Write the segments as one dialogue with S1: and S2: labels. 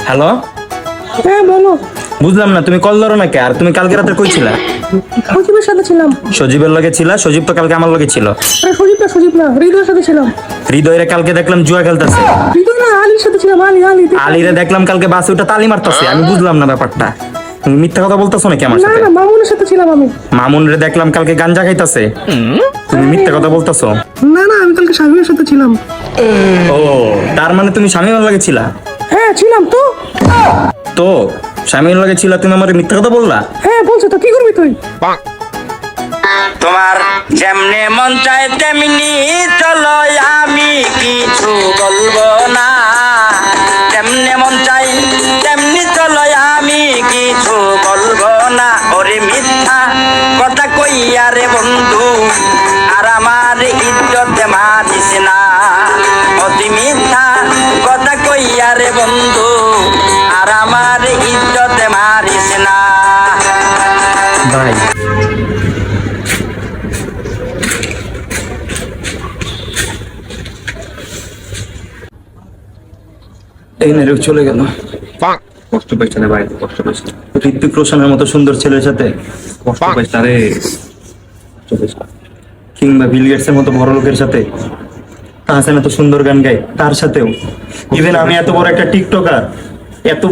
S1: Hello,
S2: হ্যাঁ বলো।
S1: বুঝলাম না তুমি কল ধরো না কে? আর তুমি কালকে রাতে কই ছিলা?
S2: সজীবের সাথে ছিলাম।
S1: সজীবের লগে ছিলা? সজীব তো কালকে আমার লগে ছিল।
S2: আরে সজীব না হৃদয়ের সাথে ছিলাম।
S1: হৃদয়রে কালকে দেখলাম জুয়া খেলতেছে।
S2: হৃদয় না, আলীর সাথে ছিলাম। আলী
S1: আলিরে দেখলাম কালকে বাসে উঠে তালি মারতেছে। আমি বুঝলাম না ব্যাপারটা। তুমি মিথ্যা কথা বলতেছো নাকি আমার
S2: না
S1: সাথে?
S2: না, মামুনের সাথে ছিলাম আমি।
S1: মামুন রে দেখলাম কালকে গাঞ্জা খাইতাছে। তুমি মিথ্যা কথা বলতেছো।
S2: না না, আমি কালকে শামিমের সাথে ছিলাম।
S1: ও, তার মানে তুমি স্বামীর লগে ছিলা?
S2: হ্যাঁ ছিলাম তো।
S1: তো স্বামীর লগে ছিলা, তুমি আমার মিথ্যা কথা বললা?
S2: হ্যাঁ বলছো তো, কি করবি তুই?
S1: তোমার যেমনে মন চায় তেমনি চলো, আমি কিছু বলবো না। যেমনে মন চাই তেমনি চলো, আমি কিছু বলবো না। ওরে মিথ্যা কথা কইয়া রে বন্ধু, আর আমার ইজ্জত মারিস না। অতি মিথ্যা কথা কইয়া রে বন্ধু, আর আমার ইজ্জত মারিস না। ভাই এই নেড়ে চলে গেল। কষ্ট পাইছে না ভাই, কষ্ট পাইছে। ঋত্বিক রোশনের মতো সুন্দর ছেলের সাথে কষ্ট পাইছে রে। কিংবা বিল গেটসের মতো বড় লোকের সাথে, তাহসান এত সুন্দর গান গায় তার সাথেও। ইভেন আমি এত বড় একটা টিকটকার, এত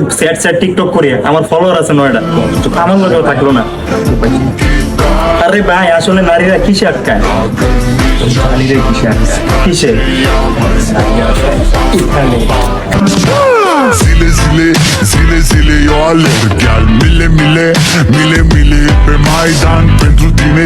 S1: স্যাড টিকটক করি, আমার ফলোয়ার আছে 9টা, আমার লগেও থাকলো না। আরে ভাই, আসলে নারীরা কিসে আটকায়? নারীরা কিসে আটকায়? কিসে?
S3: Zile eu alerg, iar mile pe Maidan pentru tine